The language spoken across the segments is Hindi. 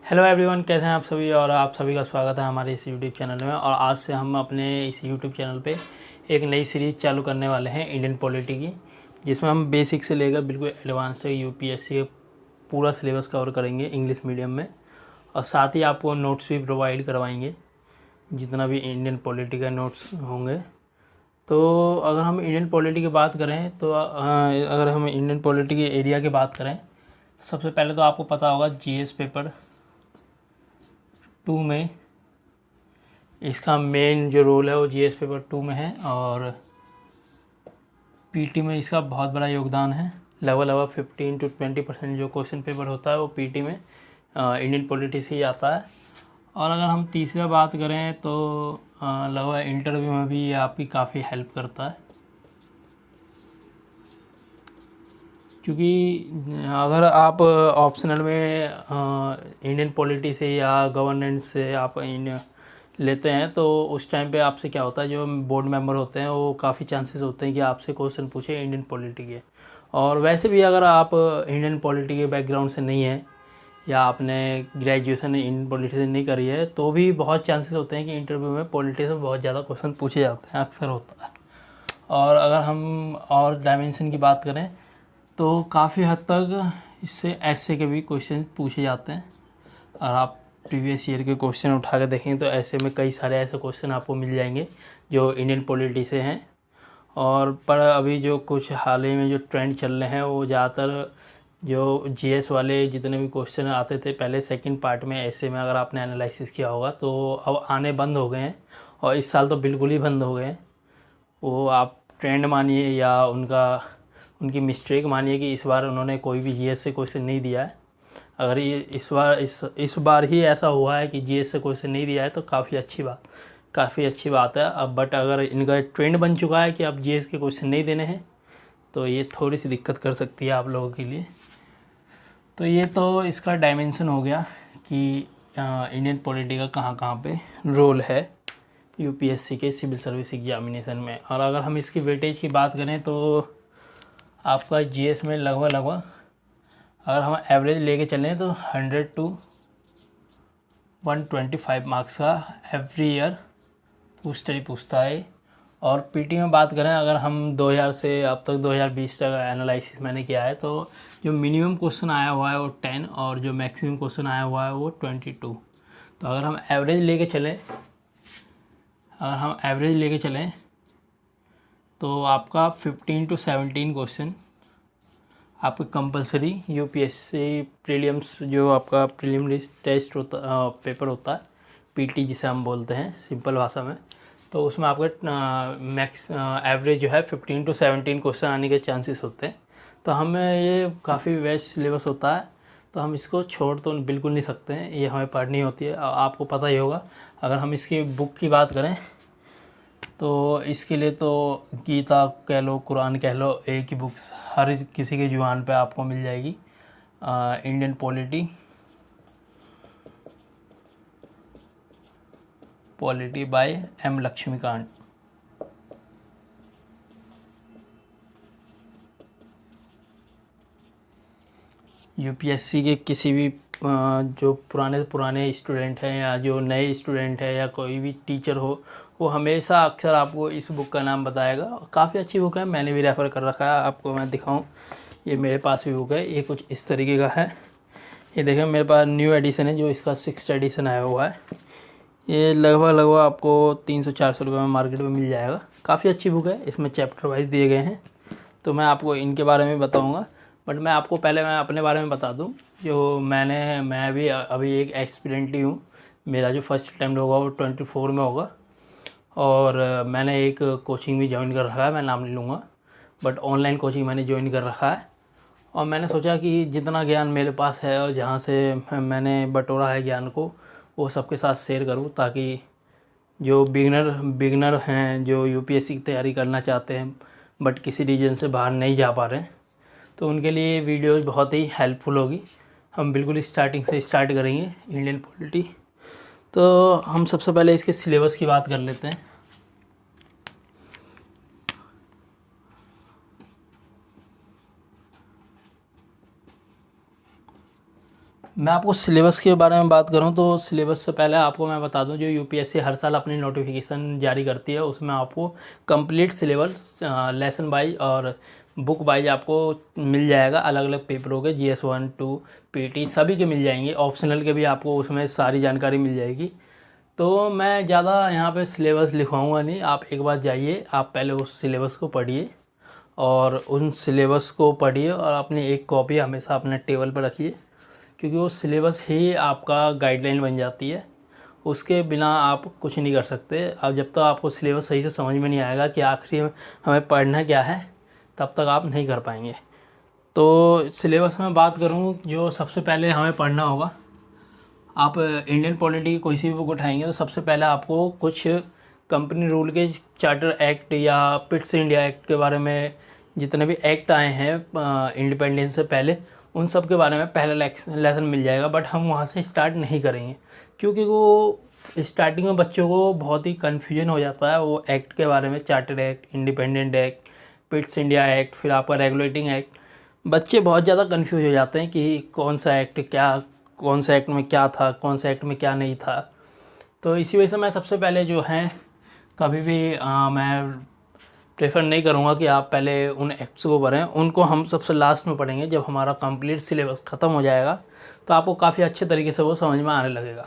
हेलो एवरीवन, कैसे हैं आप सभी। और आप सभी का स्वागत है हमारे इस यूट्यूब चैनल में। और आज से हम अपने इस यूट्यूब चैनल पे एक नई सीरीज़ चालू करने वाले हैं इंडियन पॉलिटी की, जिसमें हम बेसिक से लेकर बिल्कुल एडवांस तक यूपीएससी का पूरा सिलेबस कवर करेंगे इंग्लिश मीडियम में। और साथ ही आपको नोट्स भी प्रोवाइड करवाएंगे, जितना भी इंडियन पॉलिटी का नोट्स होंगे। तो अगर हम इंडियन पॉलिटी की बात करें तो अगर हम इंडियन पॉलिटी के एरिया की बात करें, सबसे पहले तो आपको पता होगा जीएस पेपर 2 में इसका मेन जो रोल है वो जीएस पेपर 2 में है। और पीटी में इसका बहुत बड़ा योगदान है। लगभग 15 to 20% जो क्वेश्चन पेपर होता है वो पीटी में इंडियन पॉलिटी से ही आता है। और अगर हम तीसरा बात करें तो लगभग इंटरव्यू में भी ये आपकी काफ़ी हेल्प करता है, क्योंकि अगर आप ऑप्शनल में इंडियन पॉलिटी से या गवर्नेंस से आप लेते हैं तो उस टाइम पे आपसे क्या होता है, जो बोर्ड मेंबर होते हैं वो काफ़ी चांसेस होते हैं कि आपसे क्वेश्चन पूछे इंडियन पॉलिटी के। और वैसे भी अगर आप इंडियन पॉलिटी के बैकग्राउंड से नहीं है या आपने ग्रेजुएशन इंडियन पॉलिटी से नहीं करी है, तो भी बहुत चांसेस होते हैं कि इंटरव्यू में पॉलिटी से बहुत ज़्यादा क्वेश्चन पूछे जाते हैं, अक्सर होता है। और अगर हम और डायमेंशन की बात करें तो काफ़ी हद तक इससे ऐसे के भी क्वेश्चन पूछे जाते हैं। और आप प्रीवियस ईयर के क्वेश्चन उठा के देखें तो ऐसे में कई सारे ऐसे क्वेश्चन आपको मिल जाएंगे जो इंडियन पॉलिटी से हैं। और पर अभी जो कुछ हाल ही में जो ट्रेंड चल रहे हैं वो ज़्यादातर जो जीएस वाले जितने भी क्वेश्चन आते थे पहले सेकंड पार्ट में, ऐसे में अगर आपने एनालिसिस किया होगा तो अब आने बंद हो गए हैं। और इस साल तो बिल्कुल ही बंद हो गए हैं। वो आप ट्रेंड मानिए या उनकी मिस्टेक मानिए कि इस बार उन्होंने कोई भी जीएस से क्वेश्चन नहीं दिया है। अगर ये इस बार ही ऐसा हुआ है कि जीएस से क्वेश्चन नहीं दिया है तो काफ़ी अच्छी बात है। अब बट अगर इनका ट्रेंड बन चुका है कि अब जीएस के क्वेश्चन नहीं देने हैं तो ये थोड़ी सी दिक्कत कर सकती है आप लोगों के लिए। तो ये तो इसका डायमेंशन हो गया कि इंडियन पॉलिटी का कहाँ कहाँ पे रोल है यूपीएससी के सिविल सर्विस एग्जामिनेशन में। और अगर हम इसकी वेटेज की बात करें तो आपका जीएस में लगभग अगर हम एवरेज लेके चलें तो 100 to 125 मार्क्स का एवरी ईयर पूछता है। और पीटी में बात करें, अगर हम 2000 से अब तक 2020 तक एनालिसिस मैंने किया है तो जो मिनिमम क्वेश्चन आया हुआ है वो 10 और जो मैक्सिमम क्वेश्चन आया हुआ है वो 22। तो अगर हम एवरेज लेके चलें तो आपका 15 to 17 क्वेश्चन आपका कंपलसरी यूपीएससी प्रीलिम्स, जो आपका प्रीलिमिनरी टेस्ट पेपर होता है पीटी जिसे हम बोलते हैं सिंपल भाषा में, तो उसमें आपका मैक्स एवरेज जो है 15 to 17 क्वेश्चन आने के चांसेस होते हैं। तो हमें ये काफ़ी वेस्ट सिलेबस होता है, तो हम इसको छोड़ तो बिल्कुल नहीं सकते हैं, ये हमें पढ़नी होती है। आपको पता ही होगा, अगर हम इसकी बुक की बात करें तो इसके लिए तो गीता कह लो, कुरान कह लो, एक ही बुक्स हर किसी के जुबान पे आपको मिल जाएगी। Indian polity by M Laxmikanth. UPSC के किसी भी जो पुराने स्टूडेंट हैं या जो नए स्टूडेंट हैं या कोई भी टीचर हो, वो हमेशा अक्सर आपको इस बुक का नाम बताएगा। काफ़ी अच्छी बुक है, मैंने भी रेफ़र कर रखा है। आपको मैं दिखाऊं, ये मेरे पास भी बुक है, ये कुछ इस तरीके का है। ये देखें मेरे पास न्यू एडिशन है, जो इसका 6th एडिशन आया हुआ है। ये लगभग आपको 300-400 रुपये में मार्केट में मिल जाएगा। काफ़ी अच्छी बुक है, इसमें चैप्टर वाइज दिए गए हैं। तो मैं आपको इनके बारे में बताऊँगा, बट मैं आपको पहले मैं अपने बारे में बता दूं। जो मैं भी अभी एक एक्सपीरियंट ही हूँ। मेरा जो फर्स्ट अटैम्प्ट होगा वो 24 में होगा। और मैंने एक कोचिंग भी ज्वाइन कर रखा है, मैं नाम नहीं लूँगा, बट ऑनलाइन कोचिंग मैंने ज्वाइन कर रखा है। और मैंने सोचा कि जितना ज्ञान मेरे पास है और जहाँ से मैंने बटोरा है ज्ञान को, वो सबके साथ शेयर करूँ, ताकि जो बिगनर हैं, जो यूपीएससी की तैयारी करना चाहते हैं बट किसी रीजन से बाहर नहीं जा पा रहे हैं, तो उनके लिए वीडियो बहुत ही हेल्पफुल होगी। हम बिल्कुल स्टार्टिंग से स्टार्ट करेंगे इंडियन पॉलिटी। तो हम सबसे पहले इसके सिलेबस की बात कर लेते हैं। मैं आपको सिलेबस के बारे में बात करूं तो सिलेबस से पहले आपको मैं बता दूं, जो यूपीएससी हर साल अपनी नोटिफिकेशन जारी करती है उसमें आपको कंप्लीट सिलेबस लेसन वाइज और बुक वाइज आपको मिल जाएगा। अलग अलग पेपरों के GS1 2 पीटी सभी के मिल जाएंगे, ऑप्शनल के भी आपको उसमें सारी जानकारी मिल जाएगी। तो मैं ज़्यादा यहाँ पे सिलेबस लिखवाऊँगा नहीं, आप एक बार जाइए, आप पहले उस सिलेबस को पढ़िए और उन सिलेबस को पढ़िए और अपनी एक कॉपी हमेशा अपने टेबल पर रखिए, क्योंकि वो सिलेबस ही आपका गाइडलाइन बन जाती है। उसके बिना आप कुछ नहीं कर सकते। अब जब तक आपको सिलेबस सही से समझ में नहीं आएगा कि आखिर हमें पढ़ना क्या है, तब तक आप नहीं कर पाएंगे। तो सिलेबस में बात करूँ, जो सबसे पहले हमें पढ़ना होगा, आप इंडियन पॉलिटी की कोई सी भी बुक उठाएंगे तो सबसे पहले आपको कुछ कंपनी रूल के चार्टर एक्ट या पिट्स इंडिया एक्ट के बारे में, जितने भी एक्ट आए हैं इंडिपेंडेंस से पहले, उन सब के बारे में पहला लेसन मिल जाएगा। बट हम वहाँ से स्टार्ट नहीं करेंगे, क्योंकि वो स्टार्टिंग में बच्चों को बहुत ही कन्फ्यूजन हो जाता है वो एक्ट के बारे में। Charter act, independent act, Pitt's India act, फिर आपका रेगुलेटिंग एक्ट, बच्चे बहुत ज़्यादा कन्फ्यूज हो जाते हैं कि कौन सा एक्ट क्या, कौन सा एक्ट में क्या था, कौन सा एक्ट में क्या नहीं था। तो इसी वजह से मैं सबसे पहले जो है, कभी भी मैं प्रेफर नहीं करूँगा कि आप पहले उन एक्ट्स को पढ़ें, उनको हम सबसे लास्ट में पढ़ेंगे। जब हमारा कंप्लीट सिलेबस ख़त्म हो जाएगा तो आपको काफ़ी अच्छे तरीके से वो समझ में आने लगेगा।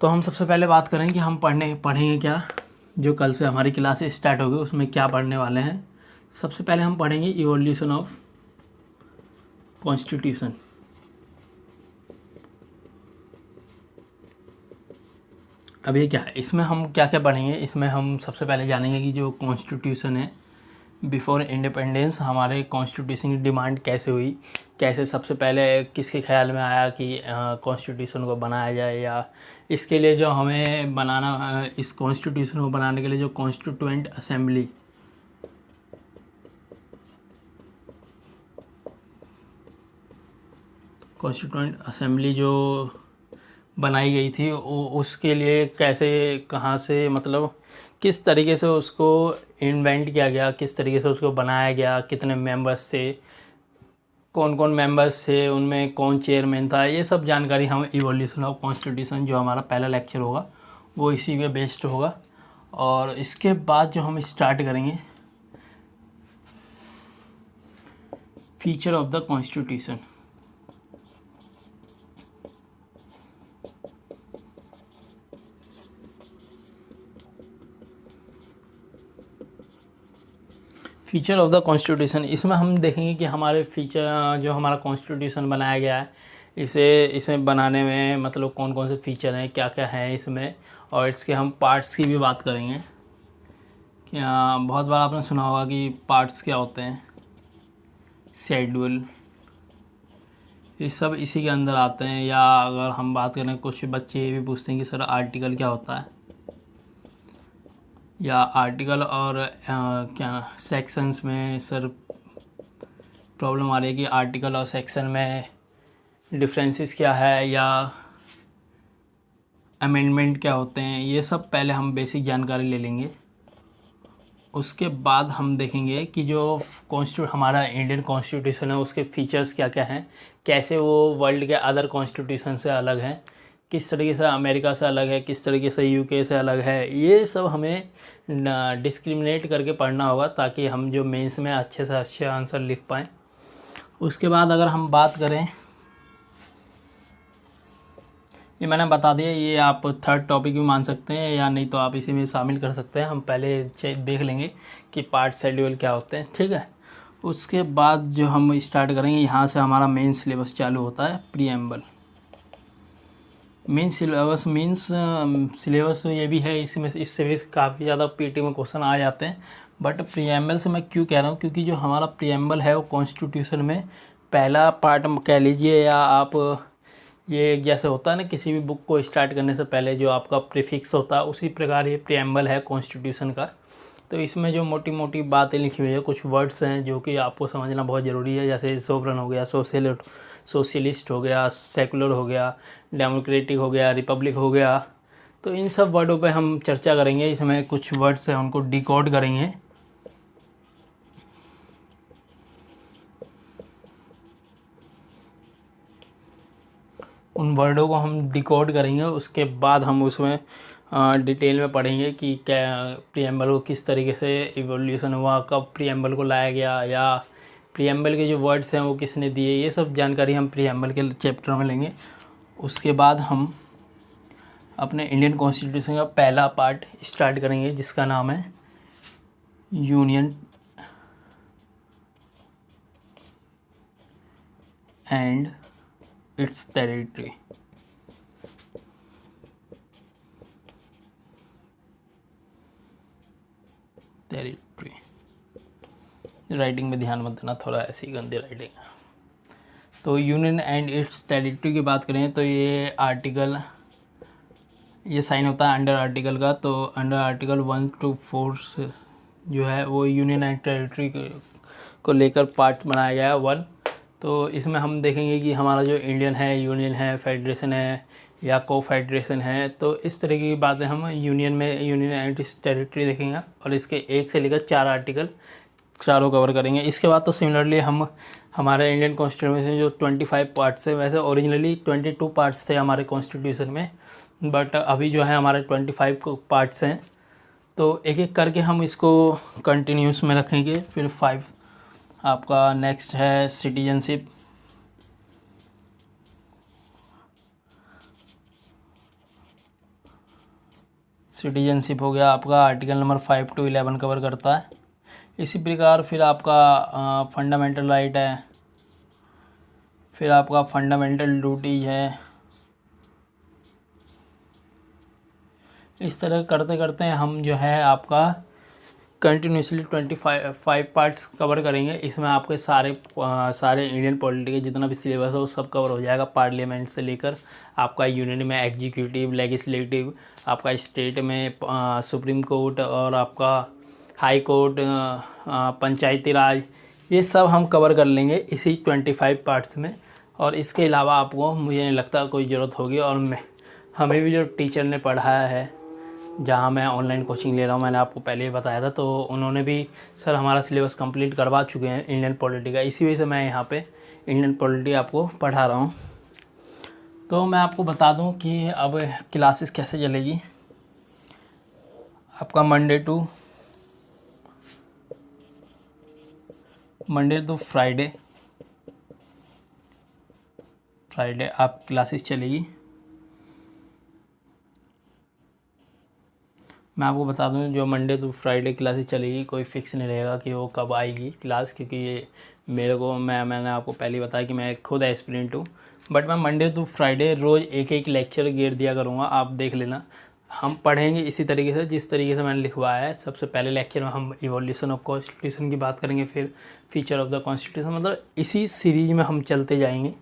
तो हम सबसे पहले बात करें कि हम पढ़ेंगे क्या। जो कल से हमारी क्लास स्टार्ट होगी उसमें क्या पढ़ने वाले हैं। सबसे पहले हम पढ़ेंगे इवोल्यूशन ऑफ कॉन्स्टिट्यूशन। अब ये क्या है, इसमें हम क्या क्या पढ़ेंगे। इसमें हम सबसे पहले जानेंगे कि जो कॉन्स्टिट्यूशन है, बिफोर इंडिपेंडेंस हमारे कॉन्स्टिट्यूशन की डिमांड कैसे हुई, कैसे सबसे पहले किसके ख्याल में आया कि कॉन्स्टिट्यूशन को बनाया जाए, या इसके लिए जो हमें बनाना, इस कॉन्स्टिट्यूशन को बनाने के लिए जो कॉन्स्टिट्यूएंट असेंबली जो बनाई गई थी, उसके लिए कैसे, कहाँ से, मतलब किस तरीके से उसको इन्वेंट किया गया, किस तरीके से उसको बनाया गया, कितने मेंबर्स थे, कौन कौन मेंबर्स थे, उनमें कौन चेयरमैन था, ये सब जानकारी हम इवोल्यूशन ऑफ कॉन्स्टिट्यूशन, जो हमारा पहला लेक्चर होगा वो इसी पे बेस्ड होगा। और इसके बाद जो हम स्टार्ट करेंगे, feature of the constitution. Feature of the constitution, इसमें हम देखेंगे कि हमारे फीचर, जो हमारा कॉन्स्टिट्यूशन बनाया गया है, इसे बनाने में मतलब कौन कौन से फीचर हैं, क्या क्या हैं इसमें, और इसके हम पार्ट्स की भी बात करेंगे। क्या बहुत बार आपने सुना होगा कि पार्ट्स क्या होते हैं, शेड्यूल, ये सब इसी के अंदर आते हैं। या अगर हम बात करें, कुछ बच्चे ये भी पूछते हैं कि सर आर्टिकल क्या होता है, या आर्टिकल और क्या सेक्शंस में सर प्रॉब्लम आ रही है कि आर्टिकल और सेक्शन में डिफरेंसेस क्या है, या अमेंडमेंट क्या होते हैं। ये सब पहले हम बेसिक जानकारी ले लेंगे। उसके बाद हम देखेंगे कि जो हमारा इंडियन कॉन्स्टिट्यूशन है उसके फीचर्स क्या क्या हैं, कैसे वो वर्ल्ड के अदर कॉन्स्टिट्यूशन से अलग हैं, किस तरीके से अमेरिका से अलग है, किस तरीके से यूके से अलग है। ये सब हमें डिस्क्रिमिनेट करके पढ़ना होगा, ताकि हम जो मेंस में अच्छे से अच्छे आंसर लिख पाएँ। उसके बाद अगर हम बात करें, ये मैंने बता दिया, ये आप थर्ड टॉपिक भी मान सकते हैं, या नहीं तो आप इसी में शामिल कर सकते हैं। हम पहले देख लेंगे कि पार्ट शेड्यूल क्या होते हैं, ठीक है। उसके बाद जो हम स्टार्ट करेंगे, यहाँ से हमारा मेन सिलेबस चालू होता है, preamble. Main syllabus means syllabus ये भी है, इससे भी काफ़ी ज़्यादा पीटी में क्वेश्चन आ जाते हैं। बट प्रीएम्बल से मैं क्यों कह रहा हूँ, क्योंकि जो हमारा प्रीएम्बल है वो कॉन्स्टिट्यूशन में पहला पार्ट कह लीजिए, या आप ये जैसे होता है ना किसी भी बुक को स्टार्ट करने से पहले जो आपका प्रीफिक्स होता है, उसी प्रकार ये प्रीएम्बल है कॉन्स्टिट्यूशन का। तो इसमें जो मोटी मोटी बातें लिखी हुई है, कुछ वर्ड्स हैं जो कि आपको समझना बहुत ज़रूरी है, जैसे सोवरन हो गया, सोशलिस्ट हो गया, सेकुलर हो गया, डेमोक्रेटिक हो गया, रिपब्लिक हो गया। तो इन सब वर्डों पे हम चर्चा करेंगे। इसमें कुछ वर्ड्स हैं उनको डिकोड करेंगे। उन वर्डों को हम डिकोड करेंगे, उसके बाद हम उसमें डिटेल में पढ़ेंगे कि क्या प्रीएम्बल को किस तरीके से इवोल्यूशन हुआ, कब प्रीएम्बल को लाया गया, या प्रीएम्बल के जो वर्ड्स हैं वो किसने दिए। ये सब जानकारी हम प्रीएम्बल के चैप्टर में लेंगे। उसके बाद हम अपने इंडियन कॉन्स्टिट्यूशन का पहला पार्ट स्टार्ट करेंगे, जिसका नाम है union and it's territory. Writing में ध्यान मत देना, थोड़ा ऐसी गंदी राइटिंग है। तो यूनियन एंड इट्स टेरिटरी की बात करें तो ये आर्टिकल, ये साइन होता है अंडर आर्टिकल का। तो अंडर आर्टिकल 1 to 4 जो है वो यूनियन एंड टेरिटरी को लेकर पार्ट बनाया गया है 1। तो इसमें हम देखेंगे कि हमारा जो इंडियन है, यूनियन है, फेडरेशन है या को फेडरेशन है, तो इस तरह की बातें हम यूनियन एंड इट्स टेरिटरी देखेंगे। और इसके 1 से लेकर 4 आर्टिकल चारों कवर करेंगे। इसके बाद तो सिमिलरली हम हमारे इंडियन कॉन्स्टिट्यूशन जो 25 पार्ट्स है, वैसे ओरिजिनली 22 पार्ट्स थे हमारे कॉन्स्टिट्यूशन में, बट अभी जो है हमारे 25 पार्ट्स हैं। तो एक एक करके हम इसको कंटिन्यूस में रखेंगे। फिर 5 आपका नेक्स्ट है सिटीजनशिप। सिटीजनशिप हो गया आपका, आर्टिकल नंबर 5 to 11 कवर करता है। इसी प्रकार फिर आपका फंडामेंटल राइट है, फिर आपका फंडामेंटल ड्यूटीज है। इस तरह करते करते हम जो है आपका कंटिन्यूसली 25 पार्ट्स कवर करेंगे। इसमें आपके सारे इंडियन पॉलिटी के जितना भी सिलेबस है वो सब कवर हो जाएगा, पार्लियामेंट से लेकर आपका यूनियन में एग्जीक्यूटिव, लेजिस्लेटिव, आपका स्टेट में सुप्रीम कोर्ट और आपका हाई कोर्ट, पंचायती राज, ये सब हम कवर कर लेंगे इसी 25 पार्ट्स में। और इसके अलावा आपको मुझे नहीं लगता कोई ज़रूरत होगी। और हमें भी जो टीचर ने पढ़ाया है, जहाँ मैं ऑनलाइन कोचिंग ले रहा हूँ, मैंने आपको पहले ही बताया था, तो उन्होंने भी सर हमारा सिलेबस कंप्लीट करवा चुके हैं इंडियन पॉलिटी का। इसी वजह से मैं यहाँ पे इंडियन पॉलिटी आपको पढ़ा रहा हूँ। तो मैं आपको बता दूँ कि अब क्लासेस कैसे चलेगी। आपका मंडे टू फ्राइडे आप क्लासेस चलेगी। मैं आपको बता दूं जो मंडे टू फ्राइडे क्लासेस चलेगी, कोई फिक्स नहीं रहेगा कि वो कब आएगी क्लास, क्योंकि ये मैंने आपको पहले ही बताया कि मैं खुद एस्पिरेंट हूँ। बट मैं मंडे टू फ्राइडे रोज़ एक लेक्चर गेर दिया करूँगा, आप देख लेना। हम पढ़ेंगे इसी तरीके से जिस तरीके से मैंने लिखवाया है। सबसे पहले लेक्चर में हम इवोल्यूशन ऑफ कॉन्स्टिट्यूशन की बात करेंगे, फिर फीचर ऑफ द कॉन्स्टिट्यूशन, मतलब इसी सीरीज में हम चलते जाएंगे।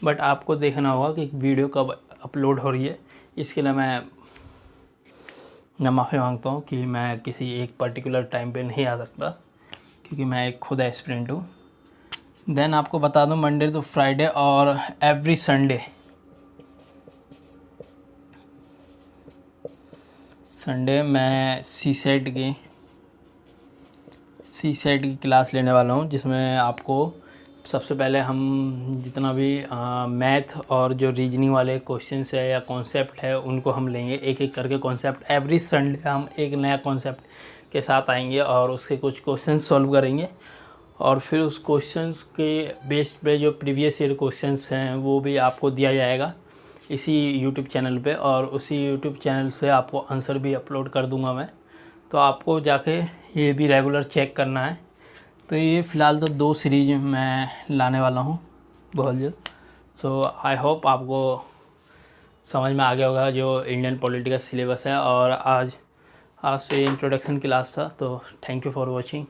बट आपको देखना होगा कि वीडियो कब अपलोड हो रही है। इसके लिए मैं माफ़ी मांगता हूँ कि मैं किसी एक पर्टिकुलर टाइम पे नहीं आ सकता, क्योंकि मैं एक खुद एस्पिरेंट हूँ। देन आपको बता दूँ मंडे टू फ्राइडे और एवरी संडे मैं सी सेट की क्लास लेने वाला हूँ, जिसमें आपको सबसे पहले हम जितना भी मैथ और जो रीजनिंग वाले क्वेश्चंस है या कॉन्सेप्ट है उनको हम लेंगे एक एक करके कॉन्सेप्ट। एवरी संडे हम एक नया कॉन्सेप्ट के साथ आएंगे और उसके कुछ क्वेश्चन सॉल्व करेंगे। और फिर उस क्वेश्चंस के बेस्ड पे जो प्रीवियस ईयर क्वेश्चंस हैं वो भी आपको दिया जाएगा इसी यूट्यूब चैनल पे, और उसी यूट्यूब चैनल से आपको आंसर भी अपलोड कर दूंगा मैं। तो आपको जाके ये भी रेगुलर चेक करना है। तो ये फ़िलहाल तो 2 सीरीज मैं लाने वाला हूँ बहुत जल्द। सो आई होप आपको समझ में आ गया होगा जो इंडियन पॉलिटी का सिलेबस है। और आज से इंट्रोडक्शन क्लास था। तो थैंक यू फॉर वॉचिंग,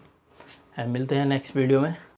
मिलते हैं नेक्स्ट वीडियो में।